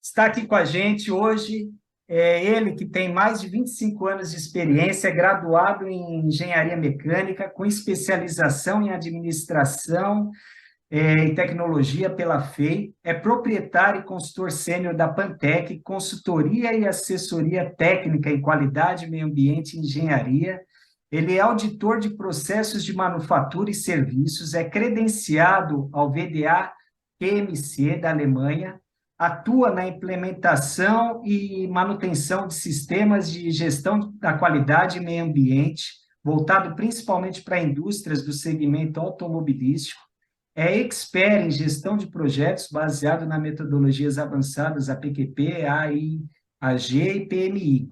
está aqui com a gente hoje. É ele que tem mais de 25 anos de experiência, é graduado em engenharia mecânica, com especialização em administração e tecnologia pela FEI, é proprietário e consultor sênior da Pantec, consultoria e assessoria técnica em qualidade, meio ambiente e engenharia. Ele é auditor de processos de manufatura e serviços, é credenciado ao VDA QMC da Alemanha, atua na implementação e manutenção de sistemas de gestão da qualidade e meio ambiente, voltado principalmente para indústrias do segmento automobilístico, é expert em gestão de projetos baseado nas metodologias avançadas APQP, AI, AG e PMI.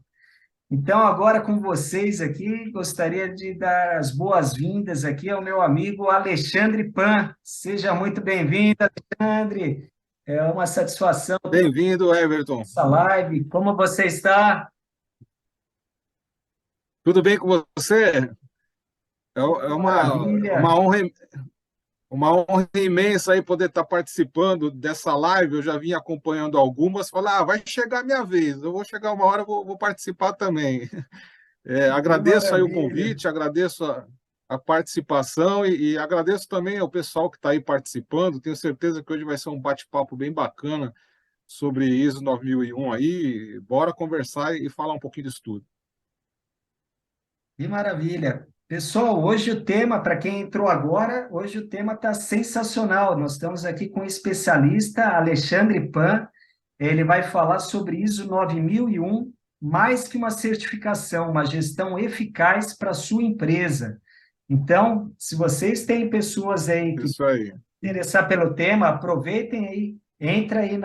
Então, agora com vocês aqui, gostaria de dar as boas-vindas aqui ao meu amigo Alexandre Pan. Seja muito bem-vindo, Alexandre. É uma satisfação ter Bem-vindo, Everton. essa live. Como você está? Tudo bem com você? É Maravilha. uma honra imensa aí poder estar participando dessa live. Eu já vim acompanhando algumas, falar, vai chegar a minha vez, eu vou chegar uma hora, vou participar também. Que Agradeço aí o maravilha. convite, agradeço a participação e agradeço também ao pessoal que está aí participando. Tenho certeza que hoje vai ser um bate-papo bem bacana sobre ISO 9001 aí. Bora conversar e falar um pouquinho disso tudo. Que maravilha. Pessoal, hoje o tema, para quem entrou agora, hoje o tema está sensacional. Nós estamos aqui com o especialista Alexandre Pan. Ele vai falar sobre ISO 9001, mais que uma certificação, uma gestão eficaz para a sua empresa. Então, se vocês têm pessoas aí que Isso aí. interessar pelo tema, aproveitem aí, entra aí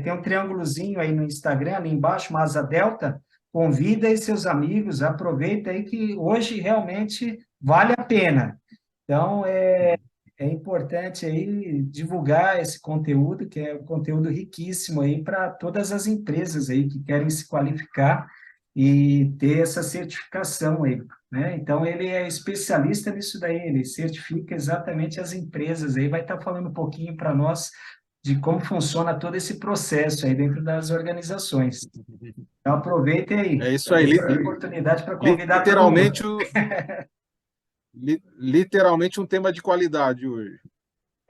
tem um triângulozinho aí no Instagram, ali embaixo, uma asa delta, convida aí seus amigos, aproveita aí que hoje realmente vale a pena. Então, é importante aí divulgar esse conteúdo, que é um conteúdo riquíssimo aí para todas as empresas aí que querem se qualificar e ter essa certificação aí, né? Então, ele é especialista nisso daí, ele certifica exatamente as empresas aí, vai estar falando um pouquinho para nós de como funciona todo esse processo aí dentro das organizações. Então, aproveitem aí, É isso aí. essa oportunidade para convidar todo mundo. Literalmente, literalmente um tema de qualidade hoje.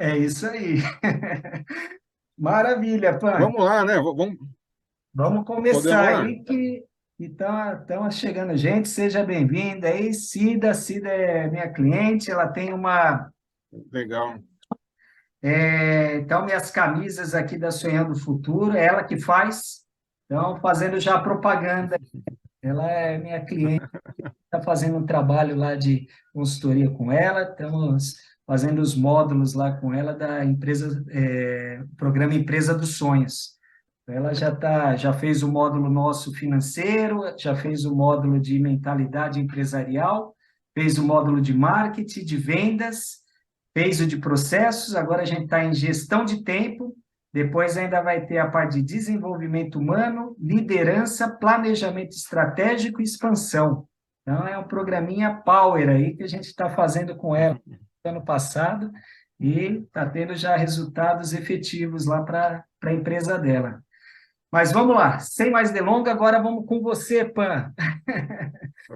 É isso aí. Maravilha, Pan. Vamos lá, né? Vamos começar Podemos lá? aí que estão chegando gente, seja bem-vinda aí. Cida é minha cliente, ela tem Legal. então minhas camisas aqui da Sonhando o Futuro, é ela que faz, então fazendo já propaganda. Ela é minha cliente, está fazendo um trabalho lá de consultoria com ela, estamos fazendo os módulos lá com ela da empresa, programa Empresa dos Sonhos. Ela já fez o módulo nosso financeiro, já fez o módulo de mentalidade empresarial, fez o módulo de marketing, de vendas, fez o de processos, agora a gente está em gestão de tempo, depois ainda vai ter a parte de desenvolvimento humano, liderança, planejamento estratégico e expansão. Então, é um programinha Power aí que a gente está fazendo com ela no ano passado e está tendo já resultados efetivos lá para a empresa dela. Mas vamos lá, sem mais delongas, agora vamos com você, Pan.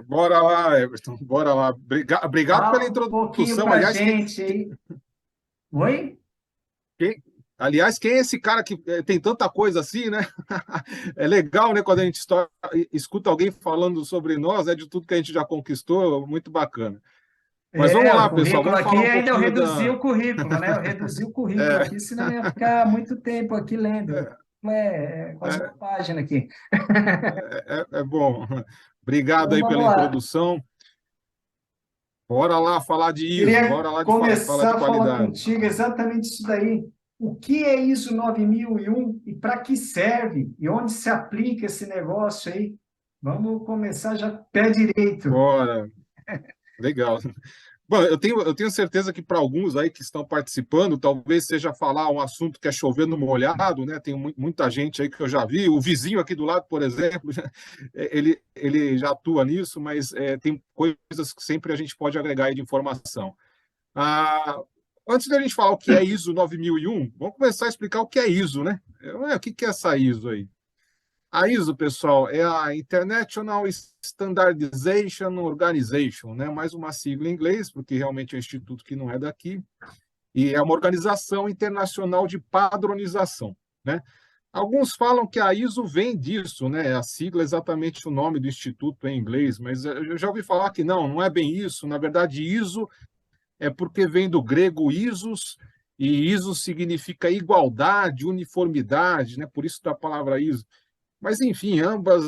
Bora lá, Everton. Bora lá. Obrigado pela Fala um pouquinho introdução. para a Aliás, gente aí. Oi? quem, quem é esse cara que tem tanta coisa assim, né? É legal, né? Quando a gente escuta alguém falando sobre nós, de tudo que a gente já conquistou, muito bacana. Mas vamos O lá, pessoal. currículo Vamos aqui falar um ainda eu pouquinho reduzi da. o currículo, né? Eu reduzi o currículo É, aqui, senão eu ia ficar muito tempo aqui lendo. É quase uma é, página aqui. é bom. Obrigado Então aí vamos pela lá. introdução. Bora lá falar de ISO, Queria bora lá falar de começar a falar qualidade. contigo exatamente isso daí. O que é ISO 9001 e para que serve? E onde se aplica esse negócio aí? Vamos começar já pé direito. Bora, legal. Bom, eu tenho certeza que para alguns aí que estão participando, talvez seja falar um assunto que é chover no molhado, né? Tem muita gente aí que eu já vi, o vizinho aqui do lado, por exemplo, ele já atua nisso, mas tem coisas que sempre a gente pode agregar aí de informação. Ah, antes da gente falar o que é ISO 9001, vamos começar a explicar o que é ISO, né? O que que é essa ISO aí? A ISO, pessoal, é a International Standardization Organization, né? Mais uma sigla em inglês, porque realmente é um instituto que não é daqui, e é uma organização internacional de padronização, né? Alguns falam que a ISO vem disso, né? A sigla é exatamente o nome do instituto em inglês, mas eu já ouvi falar que não é bem isso. Na verdade, ISO é porque vem do grego isos, e iso significa igualdade, uniformidade, né? Por isso da palavra ISO. Mas, enfim, ambas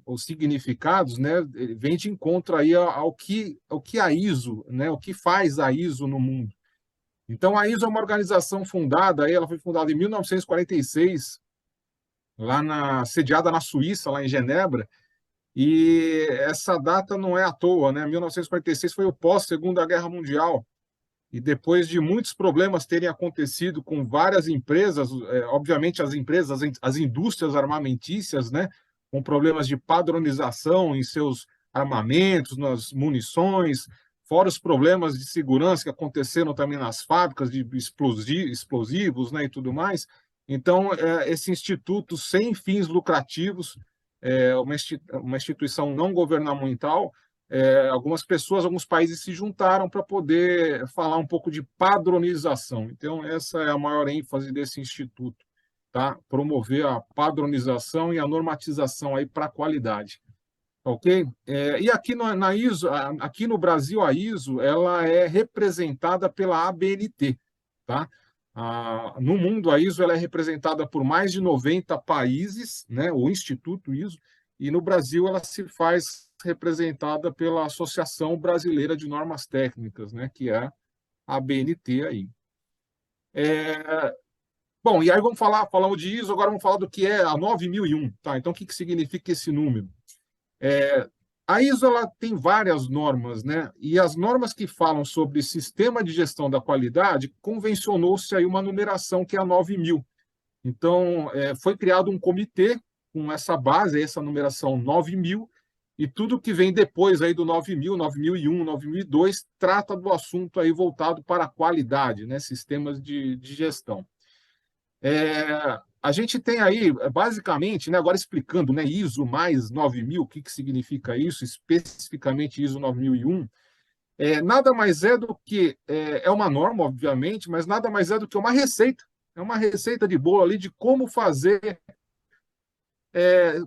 os significados, né, vêm de encontro aí ao que a ISO, né, o que faz a ISO no mundo. Então, a ISO é uma organização fundada, aí ela foi fundada em 1946, sediada na Suíça, lá em Genebra, e essa data não é à toa, né? 1946 foi o pós-Segunda Guerra Mundial, e depois de muitos problemas terem acontecido com várias empresas, obviamente as empresas, as indústrias armamentícias, né, com problemas de padronização em seus armamentos, nas munições, fora os problemas de segurança que aconteceram também nas fábricas de explosivos, né, e tudo mais. Então, esse instituto sem fins lucrativos, uma instituição não governamental, algumas pessoas, alguns países se juntaram para poder falar um pouco de padronização. Então, essa é a maior ênfase desse instituto, tá? Promover a padronização e a normatização aí para a qualidade, ok? E aqui na ISO, aqui no Brasil, a ISO, ela é representada pela ABNT, tá? No mundo, a ISO ela é representada por mais de 90 países, né? O Instituto ISO, e no Brasil ela se faz representada pela Associação Brasileira de Normas Técnicas, né, que é a ABNT aí. Bom, e aí falamos de ISO, agora vamos falar do que é a 9001, tá? Então, o que que significa esse número? A ISO ela tem várias normas, né? E as normas que falam sobre sistema de gestão da qualidade, convencionou-se aí uma numeração que é a 9000. Então, foi criado um comitê com essa base, essa numeração 9000, e tudo que vem depois aí do 9000, 9001, 9002, trata do assunto aí voltado para a qualidade, né? Sistemas de gestão. A gente tem aí, basicamente, né, agora explicando, né, ISO mais 9000, o que que significa isso, especificamente ISO 9001, nada mais é do que, é uma norma, obviamente, mas nada mais é do que uma receita. É uma receita de bolo ali de como fazer,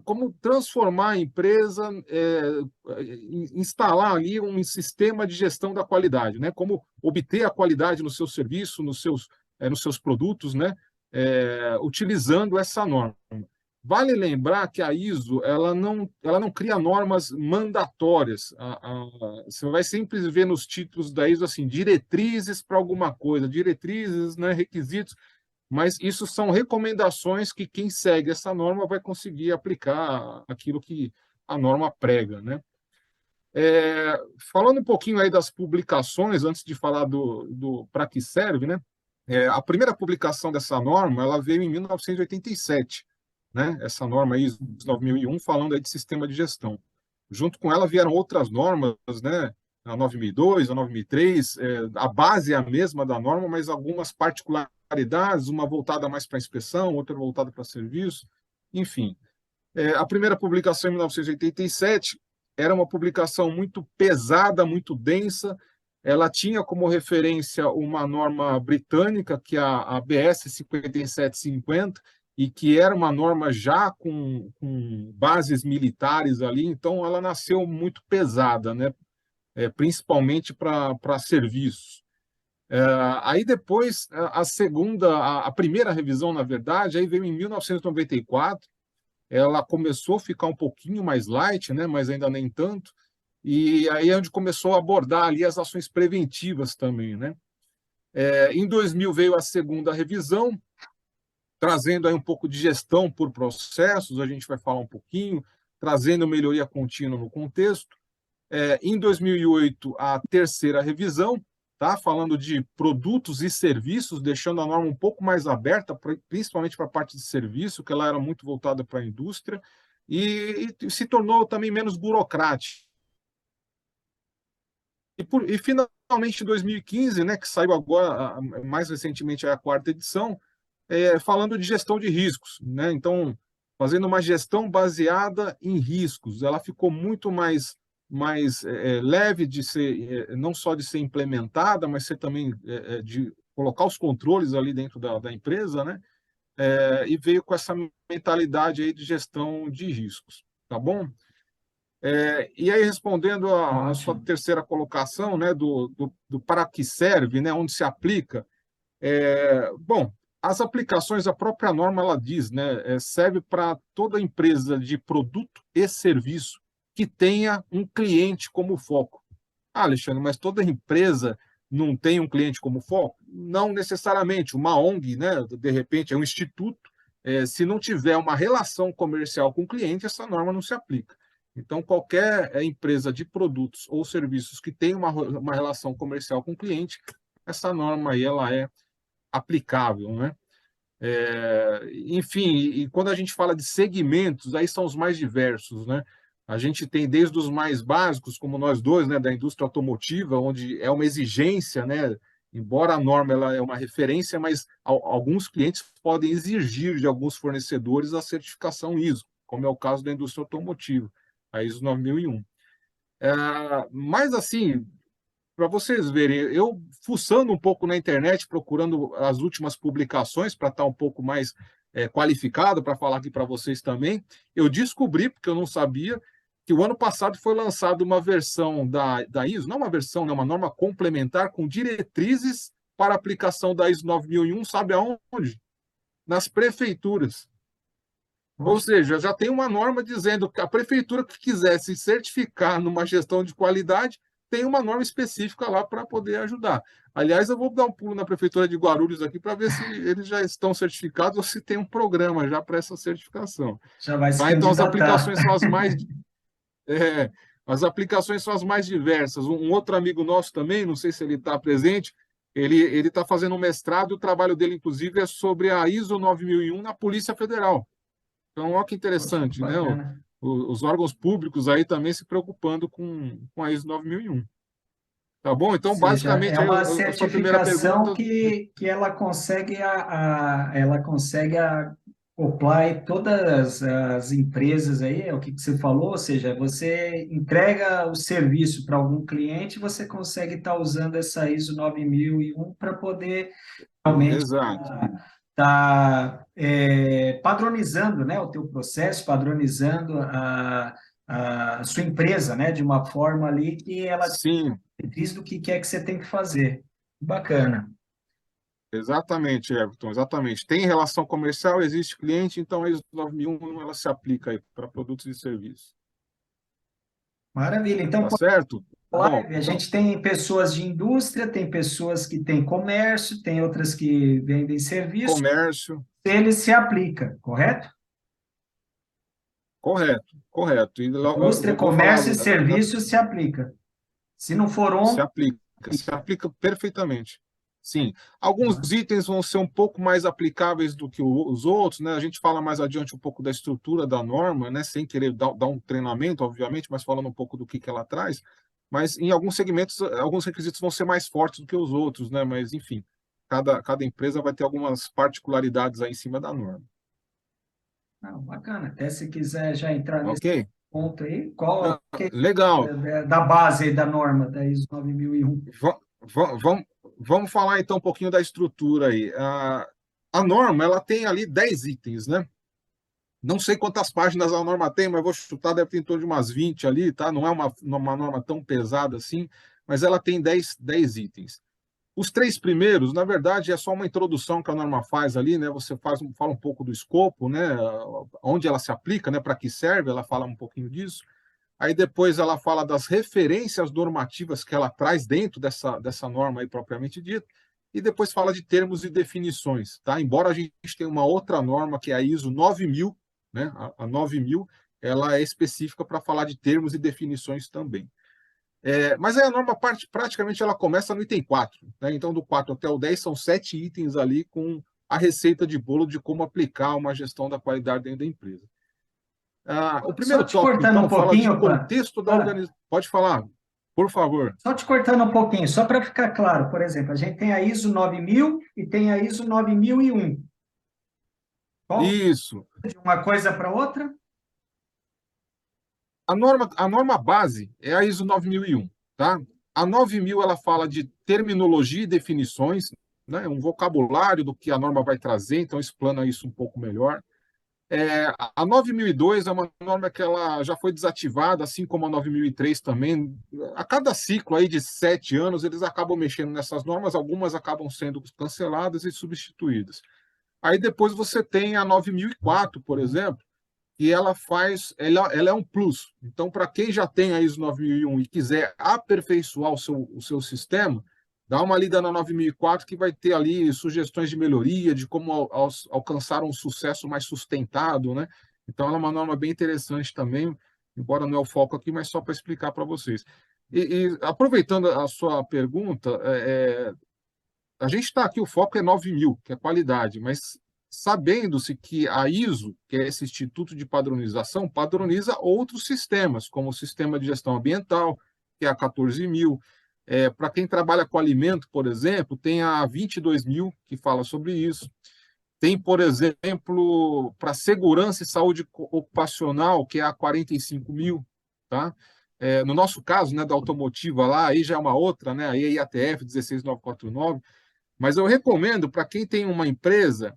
como transformar a empresa, instalar ali um sistema de gestão da qualidade, né? Como obter a qualidade no seu serviço, nos seus produtos, né? Utilizando essa norma. Vale lembrar que a ISO ela não cria normas mandatórias. Você vai sempre ver nos títulos da ISO assim, diretrizes para alguma coisa, diretrizes, né, requisitos, mas isso são recomendações que quem segue essa norma vai conseguir aplicar aquilo que a norma prega, né? Falando um pouquinho aí das publicações, antes de falar do para que serve, né? A primeira publicação dessa norma ela veio em 1987, né? Essa norma ISO 9001 falando aí de sistema de gestão. Junto com ela vieram outras normas, né? A 9002, a 9003, a base é a mesma da norma, mas algumas particularidades, uma voltada mais para inspeção, outra voltada para serviço, enfim. A primeira publicação em 1987 era uma publicação muito pesada, muito densa. Ela tinha como referência uma norma britânica, que é a BS 5750, e que era uma norma já com bases militares ali, então ela nasceu muito pesada, né? Principalmente para serviços. Aí depois, a primeira revisão, na verdade, aí veio em 1994, ela começou a ficar um pouquinho mais light, né, mas ainda nem tanto, e aí é onde começou a abordar ali as ações preventivas também, né? Em 2000 veio a segunda revisão, trazendo aí um pouco de gestão por processos, a gente vai falar um pouquinho, trazendo melhoria contínua no contexto. Em 2008, a terceira revisão, tá? Falando de produtos e serviços, deixando a norma um pouco mais aberta, principalmente para a parte de serviço, que ela era muito voltada para a indústria, e se tornou também menos burocrática. E finalmente, em 2015, né, que saiu agora, mais recentemente, a quarta edição, falando de gestão de riscos, né? Então, fazendo uma gestão baseada em riscos, ela ficou muito mais leve de ser, não só de ser implementada, mas ser também de colocar os controles ali dentro da empresa, né? E veio com essa mentalidade aí de gestão de riscos, tá bom? E aí, respondendo a sua Ótimo. terceira colocação, né, do para que serve, né, onde se aplica, bom, as aplicações, a própria norma, ela diz, né, serve para toda empresa de produto e serviço que tenha um cliente como foco. Ah, Alexandre, mas toda empresa não tem um cliente como foco? Não necessariamente. Uma ONG, né, de repente, é um instituto, se não tiver uma relação comercial com o cliente, essa norma não se aplica. Então, qualquer empresa de produtos ou serviços que tenha uma relação comercial com o cliente, essa norma aí ela é aplicável, né? Enfim, e quando a gente fala de segmentos, aí são os mais diversos, né? A gente tem desde os mais básicos, como nós dois, né, da indústria automotiva, onde é uma exigência, né? Embora a norma ela é uma referência, mas alguns clientes podem exigir de alguns fornecedores a certificação ISO, como é o caso da indústria automotiva, a ISO 9001. Mas, assim, para vocês verem, eu fuçando um pouco na internet, procurando as últimas publicações para estar um pouco mais qualificado para falar aqui para vocês também, eu descobri, porque eu não sabia, que o ano passado foi lançada uma versão da ISO, não uma versão, né, uma norma complementar com diretrizes para aplicação da ISO 9001, sabe aonde? Nas prefeituras. Ou Poxa, seja, já tem uma norma dizendo que a prefeitura que quiser se certificar numa gestão de qualidade tem uma norma específica lá para poder ajudar. Aliás, eu vou dar um pulo na prefeitura de Guarulhos aqui para ver se eles já estão certificados ou se tem um programa já para essa certificação. já vai se Tá? Então, candidatar. é, as aplicações são as mais diversas. Um outro amigo nosso também, não sei se ele está presente, ele está fazendo um mestrado e o trabalho dele, inclusive, é sobre a ISO 9001 na Polícia Federal. Então, olha que Poxa, que interessante, né? bacana. Os órgãos públicos aí também se preocupando com a ISO 9001. Tá bom? Ou Então, seja, é basicamente, aí uma a sua primeira certificação pergunta, que ela consegue ela consegue acoplar aí todas as empresas aí, é o que você falou, ou seja, você entrega o serviço para algum cliente, você consegue estar usando essa ISO 9001 para poder realmente exato, padronizando, né, o teu processo, padronizando a sua empresa, né, de uma forma ali que ela sim, diz do que é que você tem que fazer. Bacana. exatamente, Everton, exatamente. Tem relação comercial, existe cliente, então a ISO 9001 ela se aplica aí para produtos e serviços. Maravilha. Então, Tá certo? Bom, live, a então, gente tem pessoas de indústria, tem pessoas que têm comércio, tem outras que vendem serviço, comércio, ele se aplica, correto? correto, correto. E Indústria, eu vou falar, comércio e serviço se aplica. Se não for se um, aplica, se aplica perfeitamente. Sim, alguns itens vão ser um pouco mais aplicáveis do que os outros, né? A gente fala mais adiante um pouco da estrutura da norma, né? Sem querer dar um treinamento, obviamente, mas falando um pouco do que ela traz. Mas em alguns segmentos, alguns requisitos vão ser mais fortes do que os outros, né? Mas, enfim, cada empresa vai ter algumas particularidades aí em cima da norma. não, bacana. Até se quiser já entrar nesse Ok? ponto aí, qual Não, legal. da base aí da norma da ISO 9001? Vamos falar então um pouquinho da estrutura aí. A norma, ela tem ali 10 itens, né? Não sei quantas páginas a norma tem, mas vou chutar, deve ter em torno de umas 20 ali, tá? Não é uma norma tão pesada assim, mas ela tem 10 itens. Os três primeiros, na verdade, é só uma introdução que a norma faz ali, né? Você fala um pouco do escopo, né? Onde ela se aplica, né? Para que serve, ela fala um pouquinho disso. Aí depois ela fala das referências normativas que ela traz dentro dessa norma aí propriamente dita, e depois fala de termos e definições, tá? Embora a gente tenha uma outra norma que é a ISO 9000, né? A 9000, ela é específica para falar de termos e definições também. Mas aí a norma praticamente ela começa no item 4, né? Então do 4 até o 10 são 7 itens ali com a receita de bolo de como aplicar uma gestão da qualidade dentro da empresa. O Só primeiro te tópico, cortando um então, fala de pouquinho, Pan. contexto da Pan, organização. Pode falar, por favor. só te cortando um pouquinho, só para ficar claro, por exemplo, a gente tem a ISO 9000 e tem a ISO 9001. Qual Isso. de uma coisa para outra? A norma base é a ISO 9001, tá? A 9000 ela fala de terminologia e definições, né? Um vocabulário do que a norma vai trazer, então explana isso um pouco melhor. A 9002 é uma norma que ela já foi desativada, assim como a 9003 também. A cada ciclo aí de 7 anos, eles acabam mexendo nessas normas, algumas acabam sendo canceladas e substituídas. Aí depois você tem a 9004, por exemplo, e ela é um plus. Então, para quem já tem a ISO 9001 e quiser aperfeiçoar o seu sistema, dá uma lida na 9004 que vai ter ali sugestões de melhoria, de como alcançar um sucesso mais sustentado, né? Então, ela é uma norma bem interessante também, embora não é o foco aqui, mas só para explicar para vocês. E aproveitando a sua pergunta, a gente está aqui, o foco é 9000, que é qualidade, mas sabendo-se que a ISO, que é esse Instituto de Padronização, padroniza outros sistemas, como o Sistema de Gestão Ambiental, que é a 14000. Para quem trabalha com alimento, por exemplo, tem a 22000, que fala sobre isso. Tem, por exemplo, para segurança e saúde ocupacional, que é a 45000, tá? No nosso caso, né, da automotiva lá, aí já é uma outra, né? Aí é IATF 16949. Mas eu recomendo para quem tem uma empresa,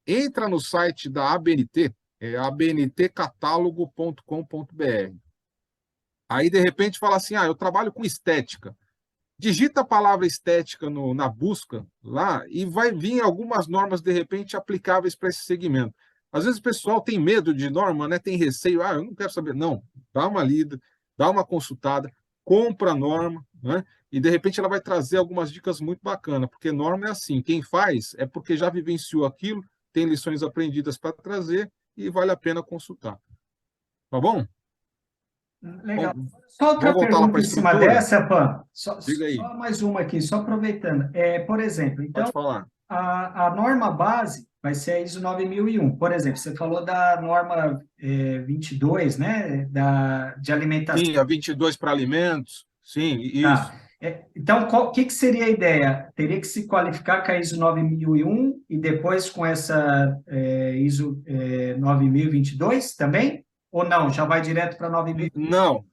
entra no site da ABNT, abntcatálogo.com.br. Aí, de repente, fala assim, eu trabalho com estética. Digita a palavra estética na busca lá e vai vir algumas normas, de repente, aplicáveis para esse segmento. Às vezes o pessoal tem medo de norma, né? Tem receio, eu não quero saber. Não, dá uma lida, dá uma consultada, compra a norma, né? E de repente ela vai trazer algumas dicas muito bacanas, porque norma é assim, quem faz é porque já vivenciou aquilo, tem lições aprendidas para trazer e vale a pena consultar. Tá bom? Legal. Bom, Só outra vamos voltar lá para pergunta a em cima estrutura? dessa, Pan. Só, Diga aí, só mais uma aqui, só aproveitando. Por exemplo, pode então, falar. a norma base vai ser a ISO 9001. Por exemplo, você falou da norma 22, né, de alimentação. Sim, a 22 para alimentos. Sim, isso. Tá. Então, o que seria a ideia? Teria que se qualificar com a ISO 9001 e depois com essa ISO 9022 também? Ou não? Já vai direto para 9000? Não,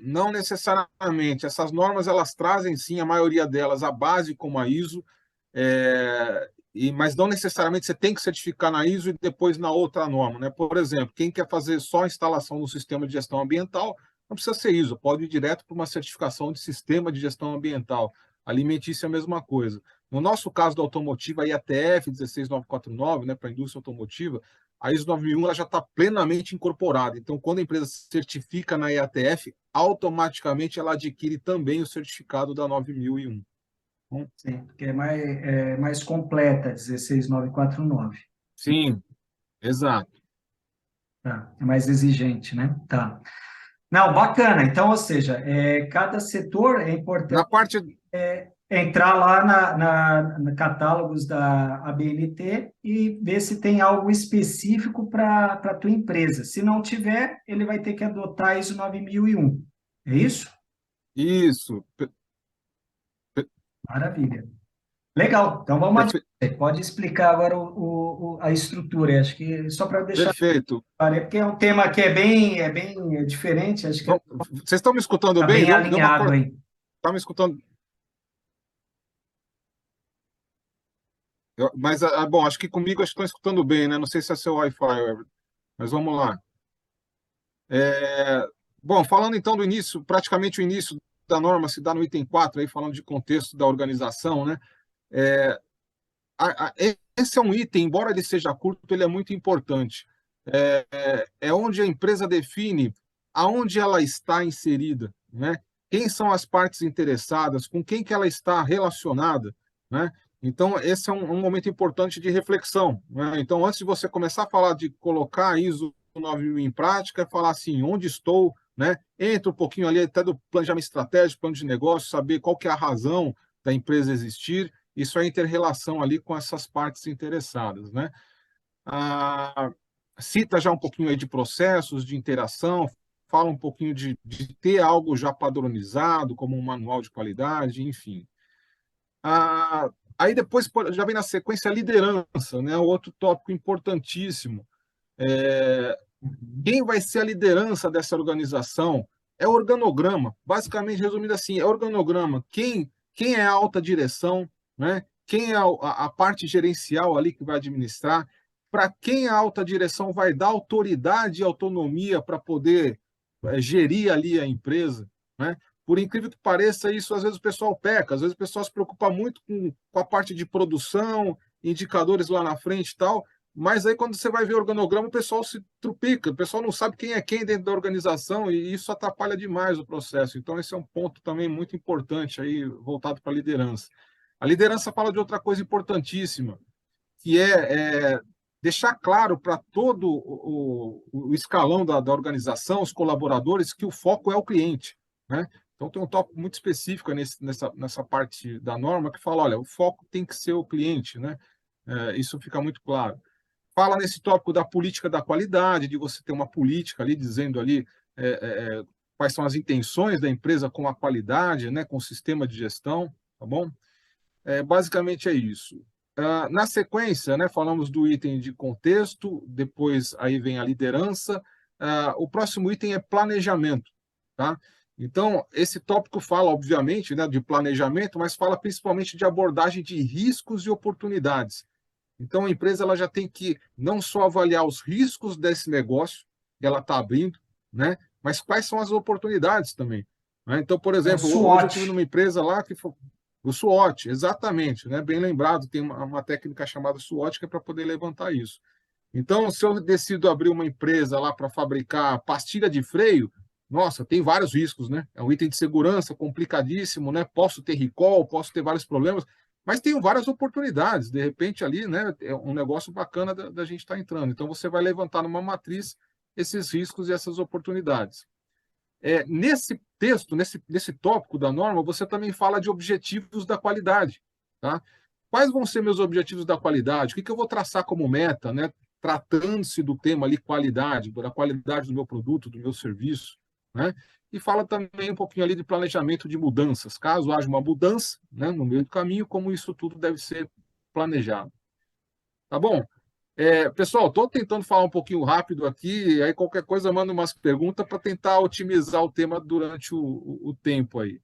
não necessariamente. Essas normas elas trazem sim a maioria delas a base como a ISO, mas não necessariamente você tem que certificar na ISO e depois na outra norma, né? Por exemplo, quem quer fazer só a instalação no sistema de gestão ambiental não precisa ser ISO, pode ir direto para uma certificação de sistema de gestão ambiental. Alimentícia é a mesma coisa. No nosso caso da automotiva, a IATF 16949, né, para a indústria automotiva, a ISO 9001 ela já está plenamente incorporada. Então, quando a empresa certifica na IATF, automaticamente ela adquire também o certificado da 9001. Sim, porque é mais completa, 16949. Sim, exato. Tá, é mais exigente, né? Tá. Não, bacana. Então, ou seja, cada setor é Na importante parte. entrar lá na catálogos da ABNT e ver se tem algo específico para a tua empresa. Se não tiver, ele vai ter que adotar a ISO 9001. É isso? Isso. Maravilha. Legal. Então, vamos Perfe- adiante. Pode explicar agora a estrutura. Acho que só para deixar Perfeito. claro, porque é um tema que é bem diferente. Acho que Vocês estão me escutando está bem? bem Deu uma alinhado cor. aí. Tá me escutando? Mas, bom, acho que comigo acho que estão escutando bem, né? Não sei se é seu Wi-Fi, Everton, mas vamos lá. É, Bom, falando então do início, praticamente o início da norma se dá no item 4, aí, falando de contexto da organização, né? É, Esse é um item, embora ele seja curto, ele é muito importante. É onde a empresa define aonde ela está inserida, né? Quem são as partes interessadas, com quem que ela está relacionada, né? Então, esse é um momento importante de reflexão, né? Então, antes de você começar a falar de colocar a ISO 9000 em prática, é falar assim, onde estou, né? Entra um pouquinho ali até do planejamento estratégico, plano de negócio, saber qual que é a razão da empresa existir, isso é inter-relação ali com essas partes interessadas, né? Ah, Cita já um pouquinho aí de processos de interação, fala um pouquinho de ter algo já padronizado, como um manual de qualidade, enfim. Aí depois já vem na sequência a liderança, né? Outro tópico importantíssimo. Uhum. Quem vai ser a liderança dessa organização? É o organograma. Basicamente, resumindo assim, é o organograma. Quem é a alta direção, né? Quem é a parte gerencial ali que vai administrar? Para quem a alta direção vai dar autoridade e autonomia para poder gerir ali a empresa, né? Por incrível que pareça, isso às vezes o pessoal peca, às vezes o pessoal se preocupa muito com a parte de produção, indicadores lá na frente e tal, mas aí, quando você vai ver o organograma, o pessoal se trupica, o pessoal não sabe quem é quem dentro da organização e isso atrapalha demais o processo. Então, esse é um ponto também muito importante aí, voltado para a liderança. A liderança fala de outra coisa importantíssima, que é deixar claro para todo o escalão da organização, os colaboradores, que o foco é o cliente, né? Então, tem um tópico muito específico nessa parte da norma que fala, olha, o foco tem que ser o cliente, né? Isso fica muito claro. Fala nesse tópico da política da qualidade, de você ter uma política ali dizendo ali quais são as intenções da empresa com a qualidade, né, com o sistema de gestão, tá bom? Basicamente é isso. Na sequência, né, falamos do item de contexto, depois aí vem a liderança. O próximo item é planejamento, tá? Então, esse tópico fala, obviamente, né, de planejamento, mas fala principalmente de abordagem de riscos e oportunidades. Então, a empresa ela já tem que não só avaliar os riscos desse negócio que ela está abrindo, né? Mas quais são as oportunidades também. Né? Então, por É o exemplo, hoje eu tive SWOT. numa empresa lá que foi o SWOT, exatamente, né? Bem lembrado, tem uma técnica chamada SWOT que é para poder levantar isso. Então, se eu decido abrir uma empresa lá para fabricar pastilha de freio, nossa, tem vários riscos, né? É um item de segurança complicadíssimo, né? Posso ter recall, posso ter vários problemas, mas tem várias oportunidades. De repente, ali, né? É um negócio bacana da gente estar entrando. Então, você vai levantar numa matriz esses riscos e essas oportunidades. Nesse texto, nesse tópico da norma, você também fala de objetivos da qualidade, tá? Quais vão ser meus objetivos da qualidade? O que eu vou traçar como meta, né? Tratando-se do tema ali qualidade, da qualidade do meu produto, do meu serviço, né? E fala também um pouquinho ali de planejamento de mudanças. Caso haja uma mudança, né, no meio do caminho, como isso tudo deve ser planejado. Tá bom? Pessoal, estou tentando falar um pouquinho rápido aqui, aí qualquer coisa manda umas perguntas para tentar otimizar o tema durante o tempo aí.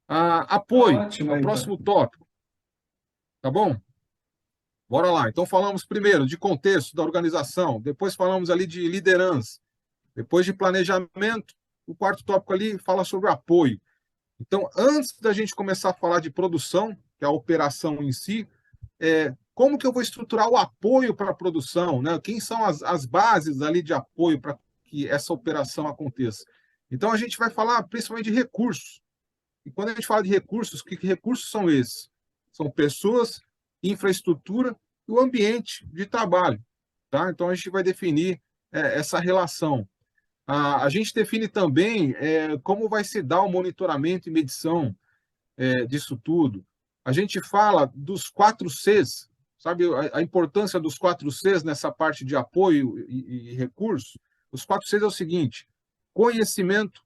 Tá Apoio é ótimo, o Ivan. próximo tópico, tá bom? Bora lá. Então falamos primeiro de contexto da organização, depois falamos ali de liderança, depois de planejamento, o quarto tópico ali fala sobre apoio. Então, antes da gente começar a falar de produção, que é a operação em si, como que eu vou estruturar o apoio para a produção, né? Quem são as bases ali de apoio para que essa operação aconteça? Então, a gente vai falar principalmente de recursos. E quando a gente fala de recursos, que recursos são esses? São pessoas, infraestrutura e o ambiente de trabalho, tá? Então, a gente vai definir essa relação. A gente define também como vai se dar o monitoramento e medição disso tudo. A gente fala dos 4 Cs, sabe, a importância dos 4 Cs nessa parte de apoio e recurso. Os 4 Cs é o seguinte: conhecimento,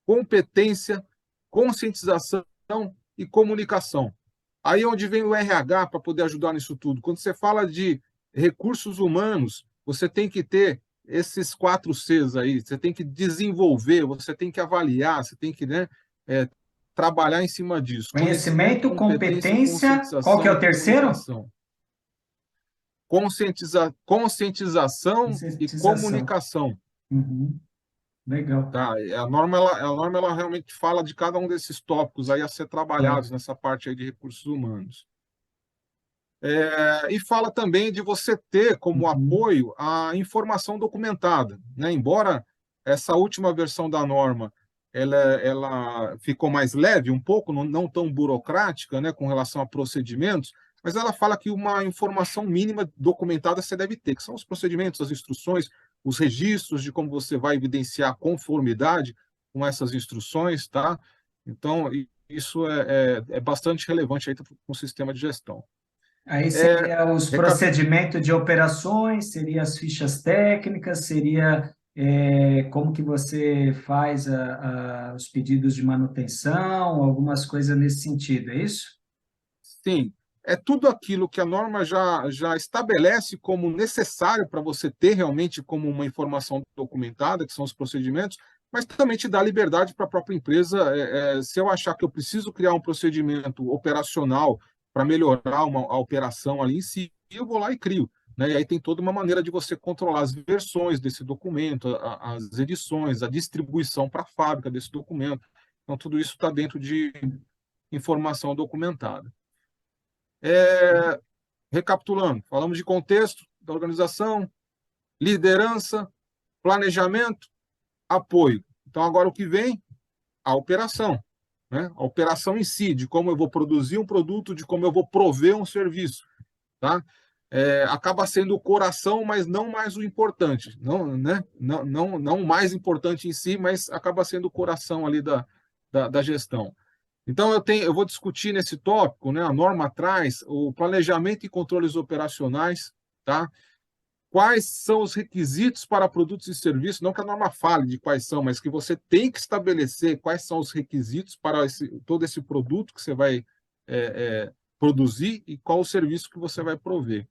competência, conscientização e comunicação. Aí é onde vem o RH para poder ajudar nisso tudo. Quando você fala de recursos humanos, você tem que ter esses 4 Cs aí, você tem que desenvolver, você tem que avaliar, você tem que, né, trabalhar em cima disso. Conhecimento, Conhecimento, competência, competência. Qual que é conscientização o e terceiro? comunicação. Conscientização e Conscientização. comunicação. Uhum. Legal. Tá? A norma ela realmente fala de cada um desses tópicos aí a ser trabalhados Certo. nessa parte aí de recursos humanos. E fala também de você ter como Uhum. apoio a informação documentada, né? Embora essa última versão da norma ela ficou mais leve um pouco, não tão burocrática, né, com relação a procedimentos, mas ela fala que uma informação mínima documentada você deve ter, que são os procedimentos, as instruções, os registros de como você vai evidenciar a conformidade com essas instruções, tá? Então, isso é bastante relevante aí para o sistema de gestão. Aí É, seria os recapi... procedimentos de operações, seria as fichas técnicas, seria como que você faz os pedidos de manutenção, algumas coisas nesse sentido, é isso? Sim, é tudo aquilo que a norma já estabelece como necessário para você ter realmente como uma informação documentada, que são os procedimentos, mas também te dá liberdade para a própria empresa. Se eu achar que eu preciso criar um procedimento operacional para melhorar a operação ali em si, eu vou lá e crio. Né? E aí tem toda uma maneira de você controlar as versões desse documento, as edições, a distribuição para a fábrica desse documento. Então, tudo isso está dentro de informação documentada. Recapitulando, falamos de contexto da organização, liderança, planejamento, apoio. Então, agora o que vem? A operação. Né? A operação em si, de como eu vou produzir um produto, de como eu vou prover um serviço. Tá? Acaba sendo o coração, mas não mais o importante. Não, né? Não o mais importante em si, mas acaba sendo o coração ali da gestão. Então, eu vou discutir nesse tópico, né, a norma traz o planejamento e controles operacionais, tá? Quais são os requisitos para produtos e serviços, não que a norma fale de quais são, mas que você tem que estabelecer quais são os requisitos para todo esse produto que você vai produzir e qual o serviço que você vai prover.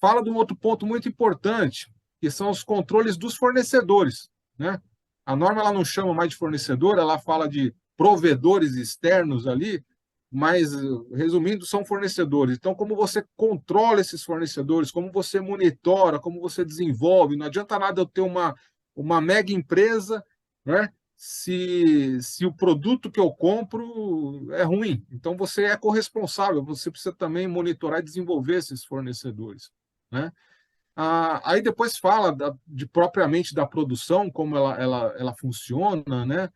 Fala de um outro ponto muito importante, que são os controles dos fornecedores, né? A norma ela não chama mais de fornecedor, ela fala de provedores externos ali, mas, resumindo, são fornecedores. Então, como você controla esses fornecedores, como você monitora, como você desenvolve, não adianta nada eu ter uma mega empresa, né? Se o produto que eu compro é ruim. Então, você é corresponsável, você precisa também monitorar e desenvolver esses fornecedores. Né? Aí depois fala propriamente da produção, como ela funciona, né?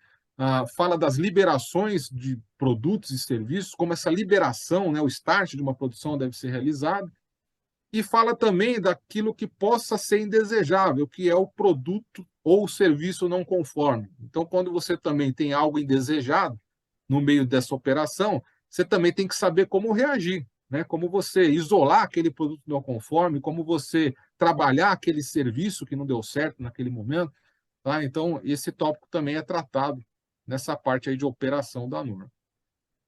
Fala das liberações de produtos e serviços, como essa liberação, né, o start de uma produção deve ser realizado, e fala também daquilo que possa ser indesejável, que é o produto ou o serviço não conforme. Então, quando você também tem algo indesejado no meio dessa operação, você também tem que saber como reagir, né? Como você isolar aquele produto não conforme, como você trabalhar aquele serviço que não deu certo naquele momento. Tá? Então, esse tópico também é tratado nessa parte aí de operação da norma.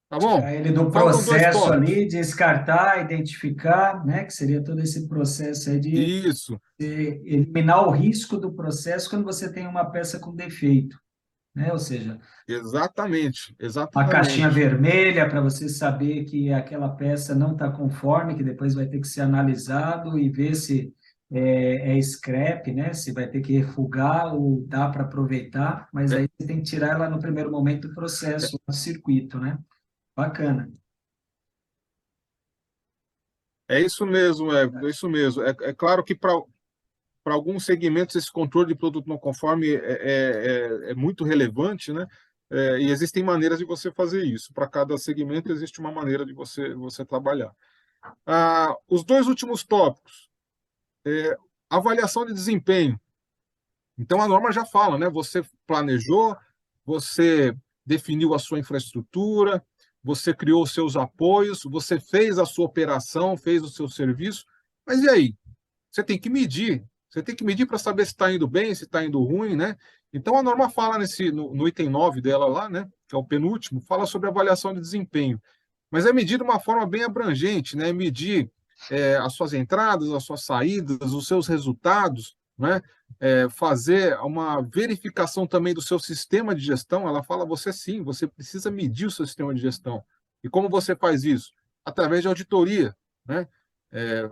Tá bom? Tirar ele do Faltam dois processo tópicos. ali, descartar, identificar, né? Que seria todo esse processo aí de Isso, eliminar o risco do processo quando você tem uma peça com defeito, né? Ou seja, exatamente, uma caixinha exatamente. vermelha para você saber que aquela peça não está conforme, que depois vai ter que ser analisado e ver se é scrap, né? Se vai ter que refugar ou dá para aproveitar, mas É, aí você tem que tirar ela no primeiro momento do processo, do circuito, né? Bacana. é isso mesmo, é isso mesmo. É claro que para alguns segmentos esse controle de produto não conforme é muito relevante, né? E existem maneiras de você fazer isso. Para cada segmento existe uma maneira de você trabalhar. Os dois últimos tópicos, avaliação de desempenho. Então a norma já fala, né? Você planejou, você definiu a sua infraestrutura, você criou os seus apoios, você fez a sua operação, fez o seu serviço, mas e aí? Você tem que medir. Você tem que medir para saber se está indo bem, se está indo ruim, né? Então a norma fala no item 9 dela lá, né? Que é o penúltimo, fala sobre avaliação de desempenho. Mas é medir de uma forma bem abrangente, né? Medir as suas entradas, as suas saídas, os seus resultados, né? Fazer uma verificação também do seu sistema de gestão. Ela fala, você sim, você precisa medir o seu sistema de gestão. E como você faz isso? Através de auditoria, né? É,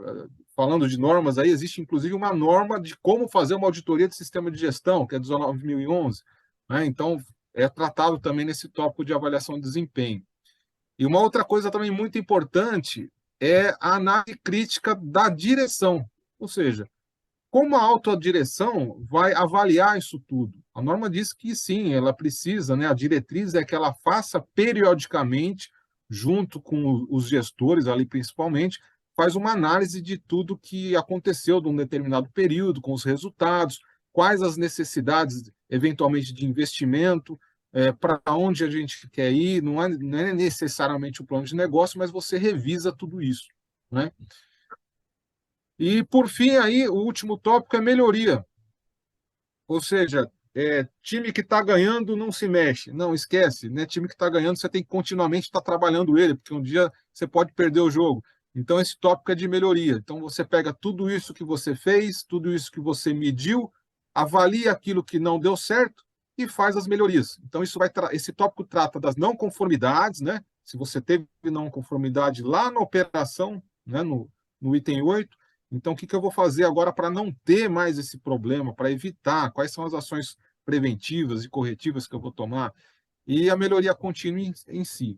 falando de normas, aí existe inclusive uma norma de como fazer uma auditoria de sistema de gestão, que é 19.011, né? Então, é tratado também nesse tópico de avaliação de desempenho. E uma outra coisa também muito importante é a análise crítica da direção, ou seja, como a autodireção vai avaliar isso tudo? A norma diz que sim, ela precisa, né? A diretriz é que ela faça periodicamente, junto com os gestores ali principalmente, faz uma análise de tudo que aconteceu num determinado período, com os resultados, quais as necessidades, eventualmente, de investimento, para onde a gente quer ir, não é necessariamente o plano de negócio, mas você revisa tudo isso, né? E, por fim, aí, o último tópico é melhoria. Ou seja, time que está ganhando não se mexe. Não, esquece, né? Time que está ganhando, você tem que continuamente estar trabalhando ele, porque um dia você pode perder o jogo. Então, esse tópico é de melhoria. Então, você pega tudo isso que você fez, tudo isso que você mediu, avalia aquilo que não deu certo e faz as melhorias. Então, esse tópico trata das não conformidades, né? Se você teve não conformidade lá na operação, né? No item 8, então, o que eu vou fazer agora para não ter mais esse problema, para evitar? Quais são as ações preventivas e corretivas que eu vou tomar? E a melhoria contínua em si.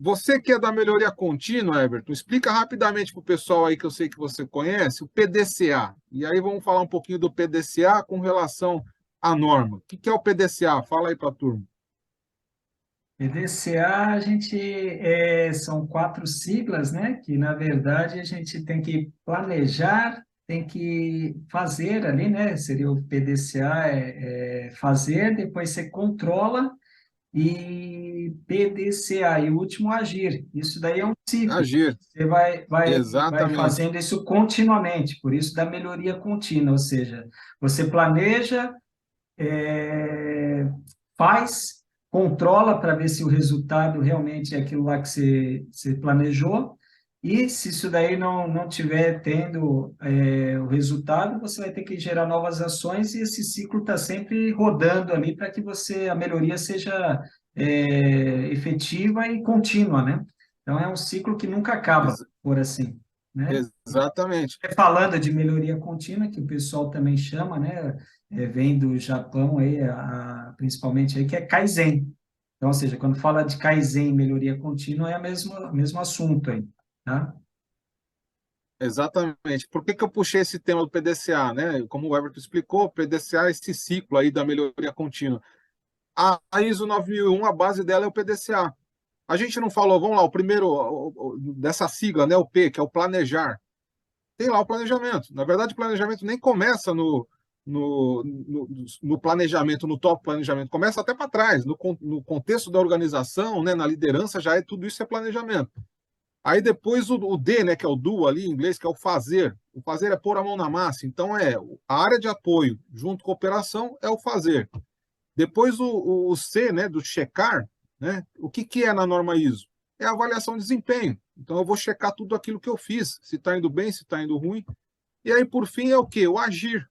Você que é da melhoria contínua, Everton, explica rapidamente para o pessoal aí que eu sei que você conhece, o PDCA. E aí vamos falar um pouquinho do PDCA com relação à norma. O que é o PDCA? Fala aí para a turma. PDCA, são 4 siglas, né? Que, na verdade, a gente tem que planejar, tem que fazer ali, né? Seria o PDCA, fazer, depois você controla, e PDCA, e o último, agir. Isso daí é um ciclo. Agir. Você vai Exatamente. fazendo isso continuamente, por isso da melhoria contínua, ou seja, você planeja, é, faz, controla para ver se o resultado realmente é aquilo lá que você planejou, e se isso daí não tiver tendo o resultado, você vai ter que gerar novas ações, e esse ciclo está sempre rodando ali para que a melhoria seja efetiva e contínua, né? Então, é um ciclo que nunca acaba, Ex por assim, né? exatamente. Falando de melhoria contínua, que o pessoal também chama, né? Vem do Japão aí, principalmente aí, que é Kaizen. Então, ou seja, quando fala de Kaizen, melhoria contínua, é o mesmo assunto aí, tá? Exatamente. Por que eu puxei esse tema do PDCA, né? Como o Everton explicou, o PDCA é esse ciclo aí da melhoria contínua. A ISO 9001, a base dela é o PDCA. A gente não falou, vamos lá, o primeiro dessa sigla, né, o P, que é o planejar. Tem lá o planejamento. Na verdade, o planejamento nem começa no planejamento, no top planejamento, começa até para trás, no contexto da organização, né, na liderança, tudo isso é planejamento. Aí depois o D, né, que é o do ali em inglês, que é o fazer. O fazer é pôr a mão na massa. Então, a área de apoio junto com a operação é o fazer. Depois o C, né, do checar, né? O que é na norma ISO? É a avaliação de desempenho. Então eu vou checar tudo aquilo que eu fiz, se está indo bem, se está indo ruim. E aí, por fim, é o quê? O agir.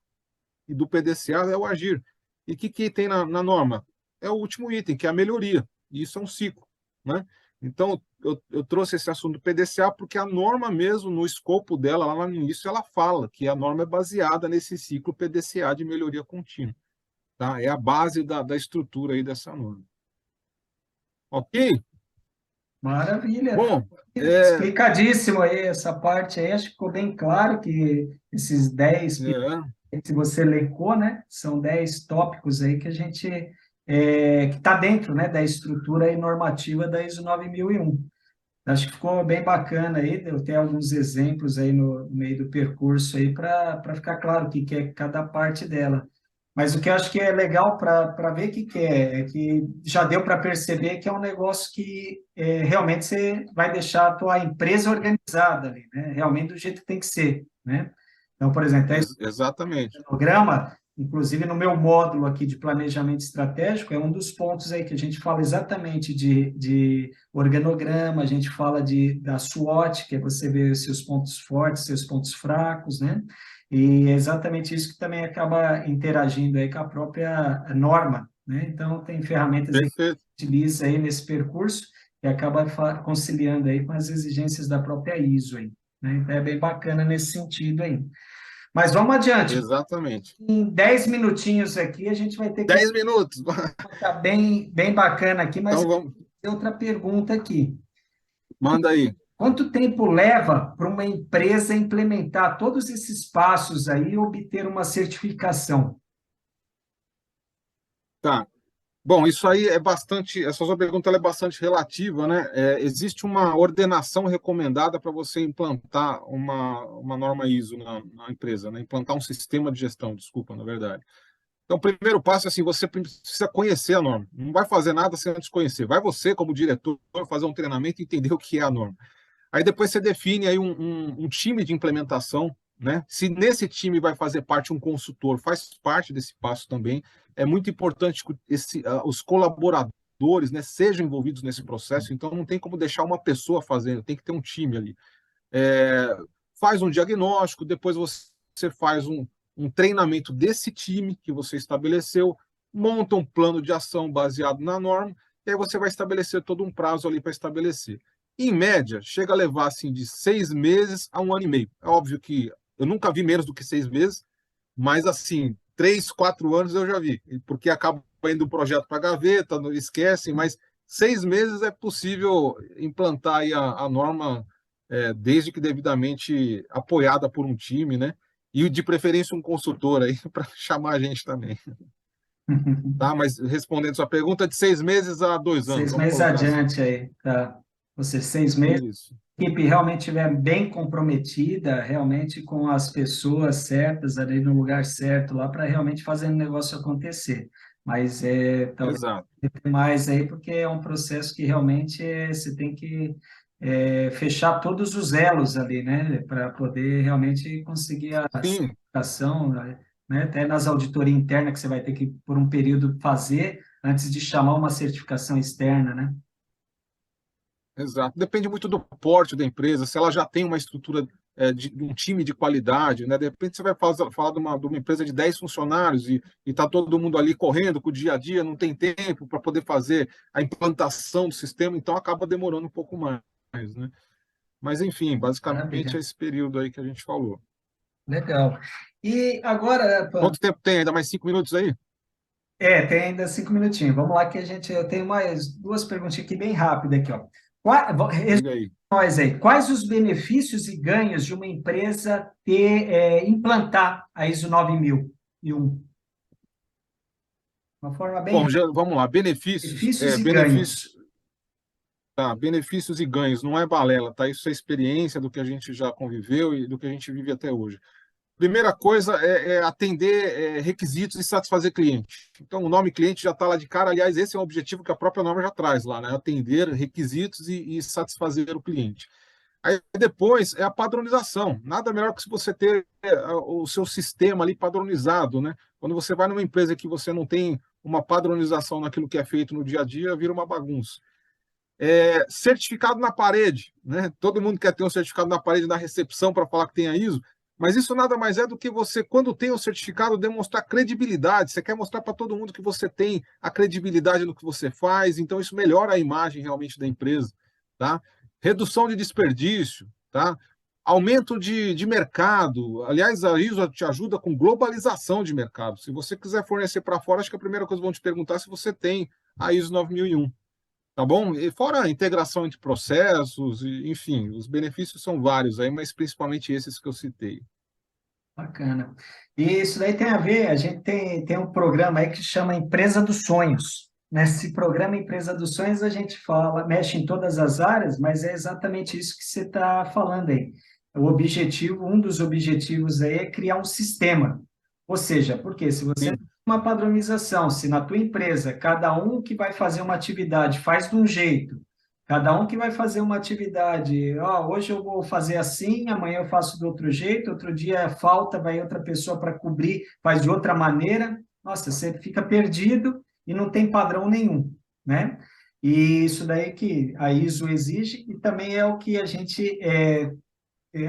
E do PDCA é o agir. E o que tem na norma? É o último item, que é a melhoria. E isso é um ciclo, né? Então, eu trouxe esse assunto do PDCA porque a norma mesmo, no escopo dela, lá no início, ela fala que a norma é baseada nesse ciclo PDCA de melhoria contínua. Tá? É a base da estrutura aí dessa norma. Ok? Maravilha. Bom, Explicadíssimo aí essa parte aí, acho que ficou bem claro que esses 10 é, que você elencou, né, são 10 tópicos aí que a gente, que está dentro, né, da estrutura aí normativa da ISO 9001. Acho que ficou bem bacana aí, eu tenho alguns exemplos aí no meio do percurso aí para ficar claro o que é cada parte dela. Mas o que eu acho que é legal para ver o que é que já deu para perceber que é um negócio que realmente você vai deixar a tua empresa organizada ali, né? Realmente do jeito que tem que ser, né? Então, por exemplo, exatamente. programa, inclusive no meu módulo aqui de planejamento estratégico, é um dos pontos aí que a gente fala exatamente de organograma, a gente fala da SWOT, que é você ver os seus pontos fortes, seus pontos fracos, né? E é exatamente isso que também acaba interagindo aí com a própria norma, né? Então, tem ferramentas aí que Perfeito. a gente utiliza aí nesse percurso e acaba conciliando aí com as exigências da própria ISO aí, né? Então, é bem bacana nesse sentido aí. Mas vamos adiante. Exatamente. Em 10 minutinhos aqui, a gente vai ter que 10 minutos. ficar bem, bem bacana aqui, mas Então vamos, tem outra pergunta aqui. manda aí. Quanto tempo leva para uma empresa implementar todos esses passos aí e obter uma certificação? Tá. Bom, isso aí essa sua pergunta ela é bastante relativa, né? Existe uma ordenação recomendada para você implantar uma norma ISO na empresa, né? Implantar um sistema de gestão, desculpa, na verdade. Então, o primeiro passo é assim, você precisa conhecer a norma. Não vai fazer nada sem antes conhecer. Vai você, como diretor, fazer um treinamento e entender o que é a norma. Aí depois você define aí um time de implementação, né? Se nesse time vai fazer parte um consultor, faz parte desse passo também. É muito importante que os colaboradores, né, sejam envolvidos nesse processo, então não tem como deixar uma pessoa fazendo, tem que ter um time ali. É, faz um diagnóstico, depois você faz um treinamento desse time que você estabeleceu, monta um plano de ação baseado na norma, e aí você vai estabelecer todo um prazo ali para estabelecer. Em média, chega a levar assim de 6 meses a 1 ano e meio. É óbvio que eu nunca vi menos do que 6 meses, mas assim, 3, 4 anos eu já vi, porque acaba indo o projeto para a gaveta, não esquecem, mas 6 meses é possível implantar aí a norma, desde que devidamente apoiada por um time, né? E de preferência um consultor aí para chamar a gente também. Tá? Mas respondendo sua pergunta, de 6 meses a 2 anos, Seis vamos meses colocar assim. adiante aí, tá? Ou seja, 6 meses, Isso, a equipe realmente estiver bem comprometida, realmente com as pessoas certas, ali no lugar certo, lá para realmente fazer o negócio acontecer. Mas talvez exato. mais aí, porque é um processo que realmente você tem que fechar todos os elos ali, né? Para poder realmente conseguir a Sim, certificação, né? Até nas auditorias internas que você vai ter que, por um período, fazer antes de chamar uma certificação externa, né? exato. Depende muito do porte da empresa, se ela já tem uma estrutura de um time de qualidade, né? De repente você vai falar de uma empresa de 10 funcionários e está todo mundo ali correndo com o dia a dia, não tem tempo para poder fazer a implantação do sistema, então acaba demorando um pouco mais, né? Mas enfim, basicamente é Maravilha. esse período aí que a gente falou. Legal. E agora, Pan, Quanto tempo tem? Ainda mais 5 minutos aí? tem ainda 5 minutinhos. Vamos lá que eu tenho mais duas perguntinhas aqui bem rápidas aqui, ó. Diga aí. Nós aí, quais os benefícios e ganhos de uma empresa implantar a ISO 9001? Uma forma bem Bom, rápida. vamos lá. Benefícios, Benefícios e benefícios, ganhos. tá? Benefícios e ganhos, não é balela, tá? Isso é experiência do que a gente já conviveu e do que a gente vive até hoje. Primeira coisa é atender requisitos e satisfazer cliente. Então, o nome cliente já está lá de cara. Aliás, esse é um objetivo que a própria norma já traz lá, né? Atender requisitos e satisfazer o cliente. Aí depois é a padronização. Nada melhor que se você ter o seu sistema ali padronizado, né? Quando você vai numa empresa que você não tem uma padronização naquilo que é feito no dia a dia, vira uma bagunça. Certificado na parede, né? Todo mundo quer ter um certificado na parede na recepção para falar que tem a ISO, mas isso nada mais é do que você, quando tem o certificado, demonstrar credibilidade. Você quer mostrar para todo mundo que você tem a credibilidade no que você faz, então isso melhora a imagem realmente da empresa, tá? Redução de desperdício, tá? Aumento de mercado. Aliás, a ISO te ajuda com globalização de mercado. Se você quiser fornecer para fora, acho que a primeira coisa que vão te perguntar é se você tem a ISO 9001. Tá bom? E fora a integração entre processos, enfim, os benefícios são vários aí, mas principalmente esses que eu citei. Bacana. E isso daí tem a ver, a gente tem um programa aí que chama Empresa dos Sonhos. Nesse programa Empresa dos Sonhos, a gente fala, mexe em todas as áreas, mas é exatamente isso que você está falando aí. O objetivo, um dos objetivos aí é criar um sistema. Ou seja, porque se você tem Sim, uma padronização, se na tua empresa cada um que vai fazer uma atividade faz de um jeito, cada um que vai fazer uma atividade, hoje eu vou fazer assim, amanhã eu faço do outro jeito, outro dia falta, vai outra pessoa para cobrir, faz de outra maneira. Nossa, você fica perdido e não tem padrão nenhum, né? E isso daí que a ISO exige e também é o que a gente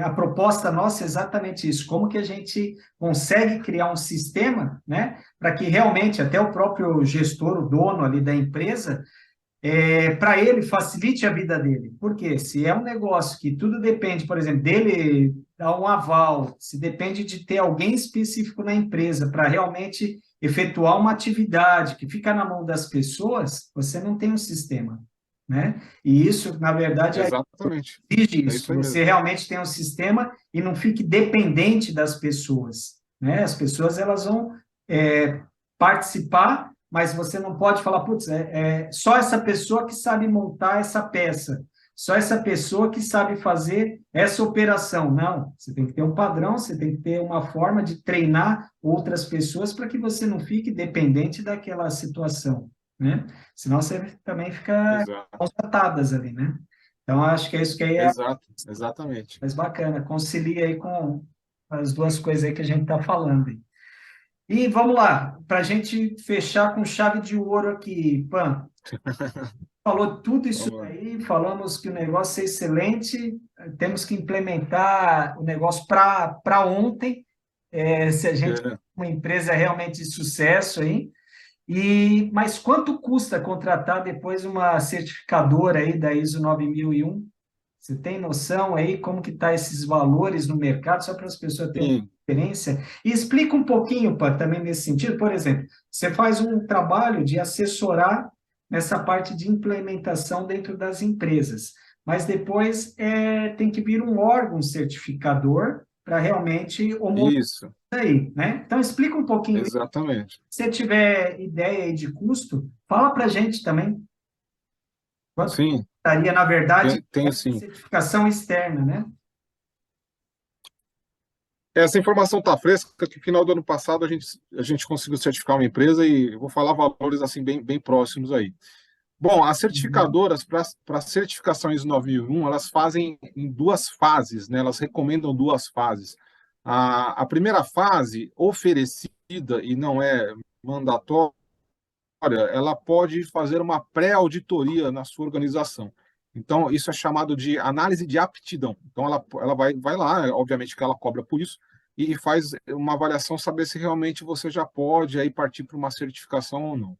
a proposta nossa é exatamente isso, como que a gente consegue criar um sistema, né, para que realmente até o próprio gestor, o dono ali da empresa, para ele facilite a vida dele. Porque se é um negócio que tudo depende, por exemplo, dele dar um aval, se depende de ter alguém específico na empresa para realmente efetuar uma atividade que fica na mão das pessoas, você não tem um sistema, né? E isso, na verdade, exatamente. exige É isso, isso que aí você mesmo. realmente tenha um sistema e não fique dependente das pessoas, né? As pessoas, elas vão participar, mas você não pode falar, putz, só essa pessoa que sabe montar essa peça, só essa pessoa que sabe fazer essa operação. Não, você tem que ter um padrão, você tem que ter uma forma de treinar outras pessoas para que você não fique dependente daquela situação, né? Senão você também fica Exato, constatadas ali, né? Então, acho que é isso que aí é exato, exatamente. mais bacana, concilia aí com as duas coisas aí que a gente está falando. E vamos lá, para a gente fechar com chave de ouro aqui, Pan. Falou tudo isso Vamos lá. aí, falamos que o negócio é excelente, temos que implementar o negócio para ontem, se a gente É, uma empresa realmente de sucesso aí. Mas quanto custa contratar depois uma certificadora aí da ISO 9001? Você tem noção aí como que tá esses valores no mercado, só para as pessoas terem uma sim, referência? E explica um pouquinho, pá, também nesse sentido. Por exemplo, você faz um trabalho de assessorar nessa parte de implementação dentro das empresas, mas depois tem que vir um órgão certificador para realmente homologar isso, aí, né? Então explica um pouquinho. exatamente. Se você tiver ideia aí de custo, fala para a gente também. Quanto Sim, custaria, na verdade, tenho essa sim. certificação externa, né? Essa informação está fresca, que no final do ano passado a gente conseguiu certificar uma empresa e eu vou falar valores assim bem próximos aí. Bom, as Uhum. certificadoras para certificação ISO 9001, elas fazem em duas fases, né? Elas recomendam duas fases. A primeira fase, oferecida e não é mandatória, ela pode fazer uma pré-auditoria na sua organização. Então, isso é chamado de análise de aptidão. Então, ela vai lá, obviamente que ela cobra por isso, e faz uma avaliação, saber se realmente você já pode aí partir para uma certificação ou não.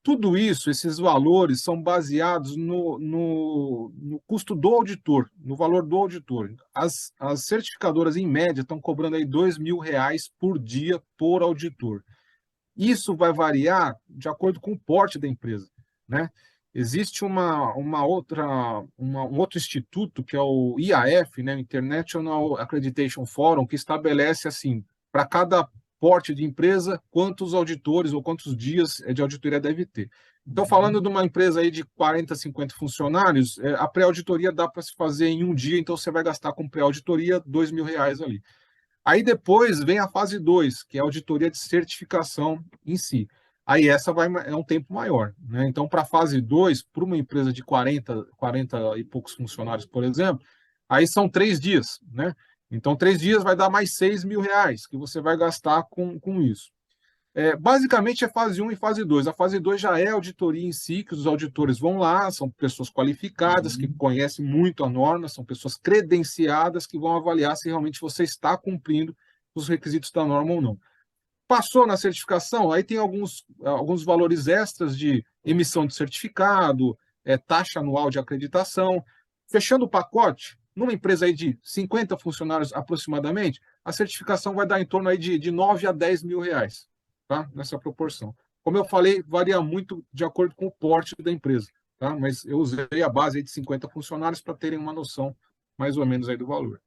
Tudo isso, esses valores, são baseados no custo do auditor, no valor do auditor. As certificadoras, em média, estão cobrando aí R$ 2.000 por dia por auditor. Isso vai variar de acordo com o porte da empresa, né? Existe um outro instituto, que é o IAF, né, International Accreditation Forum, que estabelece assim, para cada porte de empresa, quantos auditores ou quantos dias de auditoria deve ter. Então, falando Uhum. de uma empresa aí de 40, 50 funcionários, a pré-auditoria dá para se fazer em um dia, então você vai gastar com pré-auditoria R$ 2.000 ali. Aí depois vem a fase 2, que é a auditoria de certificação em si. Aí essa é um tempo maior, né? Então, para a fase 2, para uma empresa de 40 e poucos funcionários, por exemplo, aí são 3 dias, né? Então, 3 dias vai dar mais R$ 6.000 que você vai gastar com isso. Basicamente é fase um e fase 2. A fase 2 já é a auditoria em si, que os auditores vão lá, são pessoas qualificadas, que Uhum. conhecem muito a norma, são pessoas credenciadas que vão avaliar se realmente você está cumprindo os requisitos da norma ou não. Passou na certificação, aí tem alguns valores extras de emissão de certificado, taxa anual de acreditação. Fechando o pacote, numa empresa aí de 50 funcionários aproximadamente, a certificação vai dar em torno aí de 9 a R$ 10.000, tá? Nessa proporção. Como eu falei, varia muito de acordo com o porte da empresa, tá? Mas eu usei a base aí de 50 funcionários para terem uma noção mais ou menos aí do valor.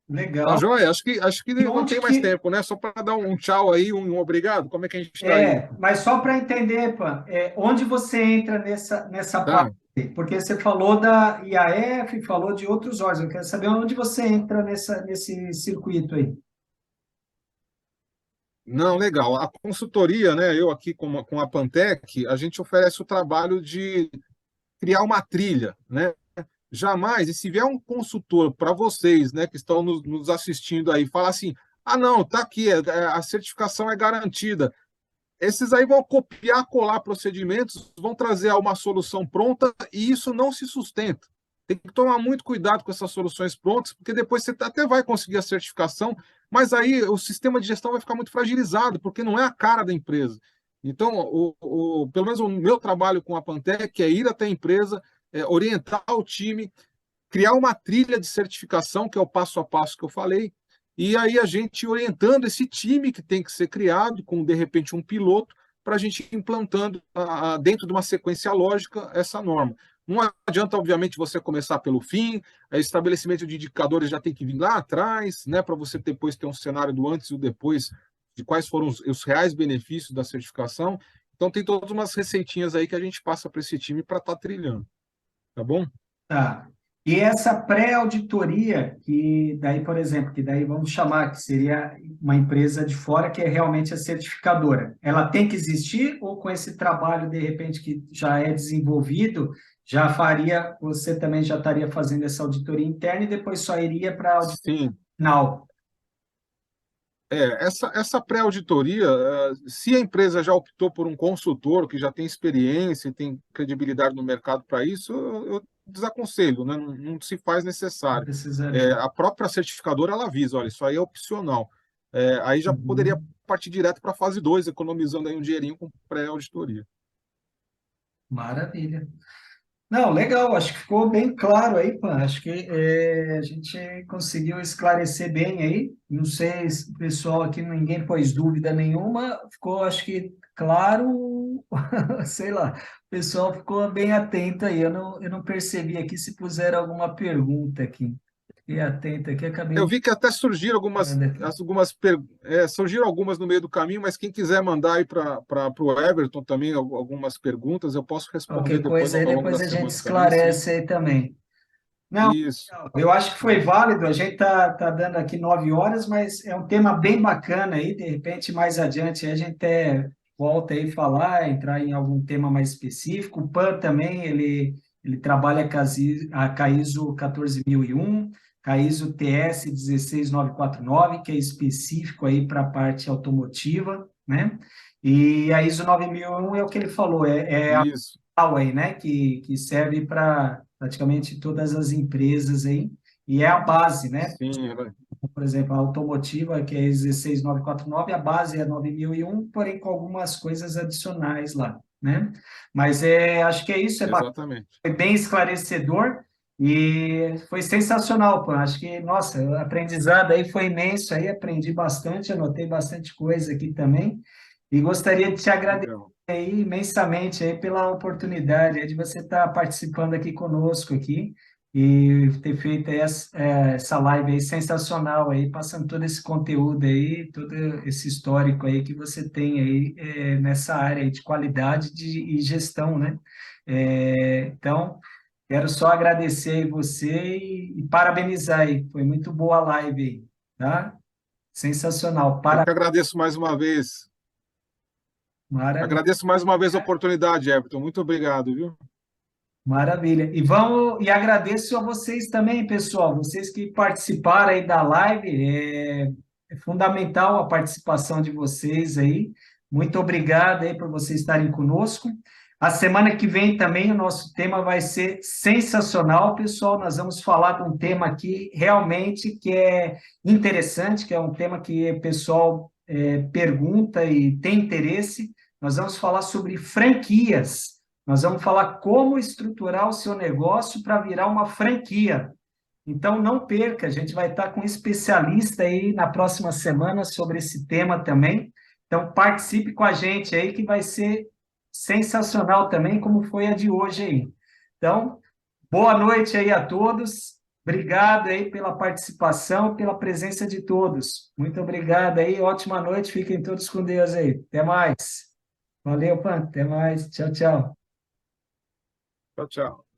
Tá, Legal. joia? Acho que E não onde tem mais que tempo, né? Só para dar um tchau aí, um obrigado. Como é que a gente está aí? mas só para entender, Pan, onde você entra nessa parte? Tá? Porque você falou da IAF, falou de outros órgãos. Eu quero saber onde você entra nesse circuito aí. Não, legal. A consultoria, né? Eu aqui com a Pantec, a gente oferece o trabalho de criar uma trilha, né? Jamais, e se vier um consultor para vocês, né, que estão nos assistindo aí, falar assim: ah, não, tá aqui, a certificação é garantida. Esses aí vão copiar, colar procedimentos, vão trazer uma solução pronta e isso não se sustenta. Tem que tomar muito cuidado com essas soluções prontas, porque depois você até vai conseguir a certificação, mas aí o sistema de gestão vai ficar muito fragilizado, porque não é a cara da empresa. Então, pelo menos o meu trabalho com a Pantec é ir até a empresa, orientar o time, criar uma trilha de certificação, que é o passo a passo que eu falei, e aí a gente orientando esse time que tem que ser criado, com de repente um piloto, para a gente ir implantando dentro de uma sequência lógica essa norma. Não adianta, obviamente, você começar pelo fim, estabelecimento de indicadores já tem que vir lá atrás, né, para você depois ter um cenário do antes e o depois, de quais foram os reais benefícios da certificação. Então, tem todas umas receitinhas aí que a gente passa para esse time para estar trilhando, tá bom? Tá. E essa pré-auditoria, que daí, por exemplo, que daí vamos chamar, que seria uma empresa de fora que é realmente a certificadora, ela tem que existir ou com esse trabalho, de repente, que já é desenvolvido, Já faria, você também já estaria fazendo essa auditoria interna e depois só iria para a auditoria Sim. final. Essa pré-auditoria, se a empresa já optou por um consultor que já tem experiência e tem credibilidade no mercado para isso, eu desaconselho, né? Não se faz Não necessário. precisaria. A própria certificadora ela avisa, olha, isso aí é opcional. Aí já poderia Uhum. partir direto para a fase 2, economizando aí um dinheirinho com pré-auditoria. Maravilha. Não, legal, acho que ficou bem claro aí, Pan. Acho que a gente conseguiu esclarecer bem aí. Não sei se o pessoal aqui, ninguém pôs dúvida nenhuma, ficou, acho que claro, sei lá, o pessoal ficou bem atento aí. Eu não percebi aqui se puseram alguma pergunta aqui. Fiquei atento aqui, Eu acabei. vi que até surgiram surgiram algumas no meio do caminho, mas quem quiser mandar aí para o Everton também algumas perguntas, eu posso responder Qualquer depois coisa ao aí, longo da depois a gente semana também, sim. esclarece aí também. Não, Isso, eu acho que foi válido, a gente tá dando aqui 9 horas, mas é um tema bem bacana aí, de repente mais adiante a gente até volta aí falar, entrar em algum tema mais específico. O PAN também, ele trabalha com a ISO 14001, com a ISO TS 16949, que é específico aí para a parte automotiva, né? E a ISO 9001 é o que ele falou, é isso, Huawei, né, que serve para praticamente todas as empresas aí, e é a base, né? sim, Por exemplo, a automotiva, que é 16949, a base é 9001, porém com algumas coisas adicionais lá, né? Mas acho que é isso, exatamente. foi bem esclarecedor e foi sensacional, pô. Acho que, nossa, o aprendizado aí foi imenso aí, aprendi bastante, anotei bastante coisa aqui também, e gostaria de te agradecer Legal. aí imensamente aí pela oportunidade aí de você estar participando aqui conosco aqui e ter feito aí essa live aí sensacional aí, passando todo esse conteúdo aí, todo esse histórico aí que você tem aí nessa área aí de qualidade e gestão, né? Então, quero só agradecer aí você e parabenizar aí, foi muito boa a live aí, tá? Sensacional, Eu que agradeço mais uma vez. maravilha. Agradeço mais uma vez a oportunidade, Everton. Muito obrigado, viu? Maravilha. E agradeço a vocês também, pessoal, vocês que participaram aí da live, é fundamental a participação de vocês aí. Muito obrigado aí por vocês estarem conosco. A semana que vem também o nosso tema vai ser sensacional, pessoal. Nós vamos falar de um tema aqui realmente que é interessante, que é um tema que o pessoal pergunta e tem interesse. Nós vamos falar sobre franquias. Nós vamos falar como estruturar o seu negócio para virar uma franquia. Então, não perca, a gente vai estar com um especialista aí na próxima semana sobre esse tema também. Então, participe com a gente aí, que vai ser sensacional também, como foi a de hoje aí. Então, boa noite aí a todos. Obrigado aí pela participação, pela presença de todos. Muito obrigado aí, ótima noite. Fiquem todos com Deus aí. Até mais. Valeu, Pan. Até mais. Tchau, tchau. Tchau, tchau.